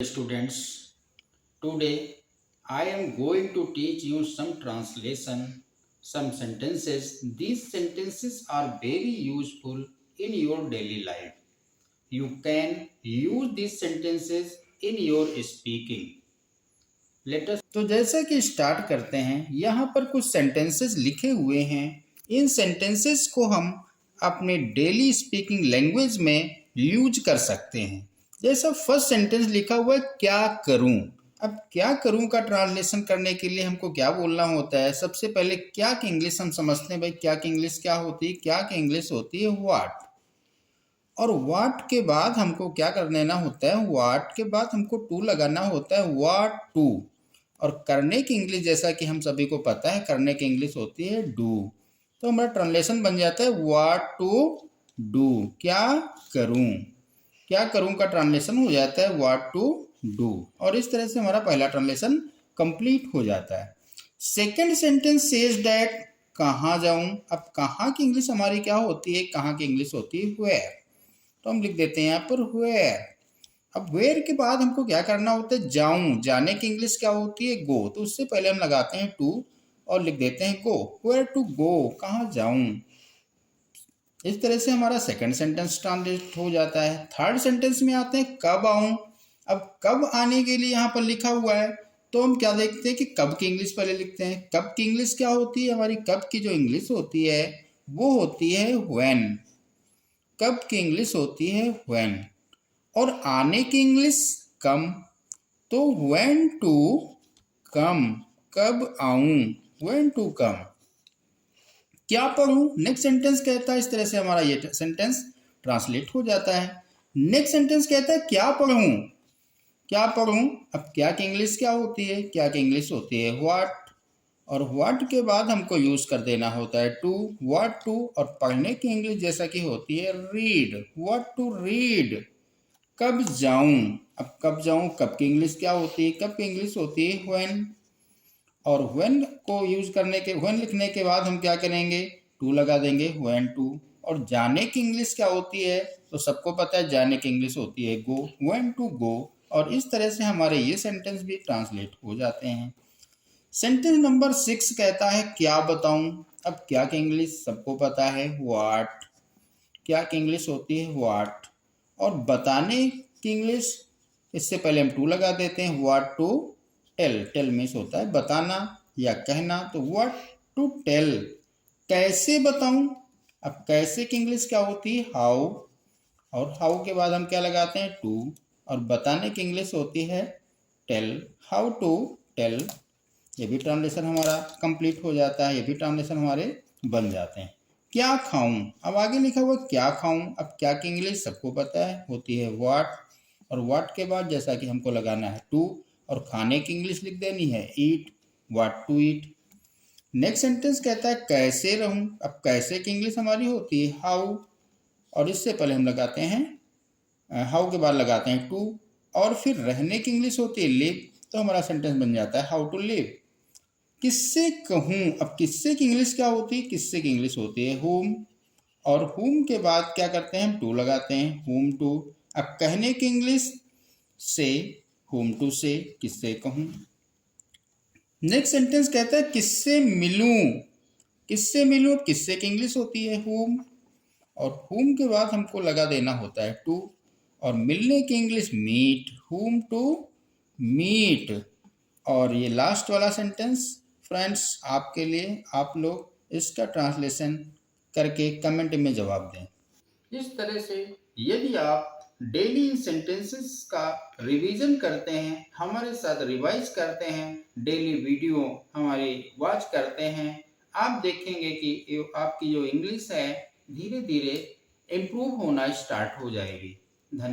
Students, today I am going to teach you some translation, some sentences. These sentences are very useful in your daily life. You can use these sentences in your speaking. Let us तो जैसा कि start करते हैं, यहाँ पर कुछ sentences लिखे हुए हैं। इन सेंटेंसेस को हम अपने डेली स्पीकिंग लैंग्वेज में यूज कर सकते हैं। जैसा फर्स्ट सेंटेंस लिखा हुआ है, क्या करूं। अब क्या करूं का ट्रांसलेशन करने के लिए हमको क्या बोलना होता है। सबसे पहले क्या की इंग्लिश हम समझते हैं। भाई क्या की इंग्लिश क्या होती है। क्या की इंग्लिश होती है व्हाट। और व्हाट के बाद हमको क्या कर देना होता है। व्हाट के बाद हमको टू लगाना होता है। What to. और करने की इंग्लिश जैसा कि हम सभी को पता है, करने की इंग्लिश होती है डू। तो हमारा ट्रांसलेशन बन जाता है व्हाट टू डू। क्या करूं। क्या करूं का ट्रांसलेशन हो जाता है व्हाट टू डू। और इस तरह से हमारा पहला ट्रांसलेशन कंप्लीट हो जाता है। सेकंड सेंटेंस सेज दैट, कहाँ जाऊं। अब कहाँ की इंग्लिश हमारी क्या होती है। कहाँ की इंग्लिश होती है वेयर। तो हम लिख देते हैं यहाँ पर वेयर। अब वेयर के बाद हमको क्या करना होता है। जाऊं। जाने की इंग्लिश क्या होती है गो। तो उससे पहले हम लगाते हैं टू और लिख देते हैं गो। वेयर टू गो, कहाँ जाऊं। इस तरह से हमारा सेकंड सेंटेंस ट्रांसलेट हो जाता है। थर्ड सेंटेंस में आते हैं कब आऊं। अब कब आने के लिए यहाँ पर लिखा हुआ है, तो हम क्या देखते हैं कि कब की इंग्लिश पहले लिखते हैं। कब की इंग्लिश क्या होती है हमारी। कब की जो इंग्लिश होती है वो होती है व्हेन। कब की इंग्लिश होती है व्हेन। और आने की इंग्लिश कम। तो व्हेन टू कम, कब आऊं। When to come. क्या पढ़ूं। नेक्स्ट सेंटेंस कहता है, इस तरह से हमारा ये सेंटेंस ट्रांसलेट हो जाता है। नेक्स्ट सेंटेंस कहता है क्या पढ़ूं। क्या पढ़ूं। अब क्या की इंग्लिश क्या होती है। क्या की इंग्लिश होती है व्हाट। और व्हाट के बाद हमको यूज कर देना होता है टू। What to. और पढ़ने की इंग्लिश जैसा कि होती है रीड। What to read. कब जाऊं। अब कब जाऊं, कब की इंग्लिश क्या होती है। कब की इंग्लिश होती है व्हेन। और व्हेन को यूज करने के, व्हेन लिखने के बाद हम क्या करेंगे, टू लगा देंगे, व्हेन टू। और जाने की इंग्लिश क्या होती है, तो सबको पता है जाने की इंग्लिश होती है गो। When to go. और इस तरह से हमारे ये सेंटेंस भी ट्रांसलेट हो जाते हैं। सेंटेंस नंबर 6 कहता है क्या बताऊं। अब क्या की इंग्लिश सबको पता है व्हाट। क्या की इंग्लिश होती है व्हाट। और बताने की इंग्लिश, इससे पहले हम टू लगा देते हैं। What to tell. Tell means होता है बताना या कहना। तो व्हाट टू टेल। कैसे बताऊं। अब कैसे की इंग्लिश क्या होती है हाउ। और हाउ के बाद हम क्या लगाते हैं टू। और बताने की इंग्लिश होती है टेल। How to tell. ये भी ट्रांसलेशन हमारा कंप्लीट हो जाता है। ये भी ट्रांसलेशन हमारे बन जाते हैं। क्या खाऊं। अब आगे लिखा हुआ क्या खाऊं। अब क्या की इंग्लिश सबको पता है होती है व्हाट। और व्हाट के बाद जैसा कि हमको लगाना है टू। और खाने की इंग्लिश लिख देनी है eat. What to eat. Next sentence कहता है कैसे रहूं। अब कैसे की इंग्लिश हमारी होती है हाउ। और इससे पहले हम लगाते हैं हाउ के बाद लगाते हैं टू। और फिर रहने की इंग्लिश होती है लिव। तो हमारा सेंटेंस बन जाता है हाउ टू लिव। किससे कहूं। अब किससे की इंग्लिश क्या होती है। किससे की इंग्लिश होती है whom। और whom के बाद क्या करते हैं हम टू लगाते हैं whom to। अब कहने की इंग्लिश से, whom to say, किससे कहूं। नेक्स्ट सेंटेंस कहता है किससे मिलूं। किससे मिलूं। किससे की इंग्लिश होती है whom। और whom के बाद हमको लगा देना होता है टू। और मिलने की English meet. whom to meet। और ये लास्ट वाला सेंटेंस फ्रेंड्स आपके लिए, आप लोग इसका ट्रांसलेशन करके कमेंट में जवाब दें। इस तरह से यदि आप डेली सेंटेंसेस का रिवीजन करते हैं, हमारे साथ रिवाइज करते हैं, डेली वीडियो हमारे वॉच करते हैं, आप देखेंगे कि आपकी जो इंग्लिश है धीरे धीरे इम्प्रूव होना स्टार्ट हो जाएगी।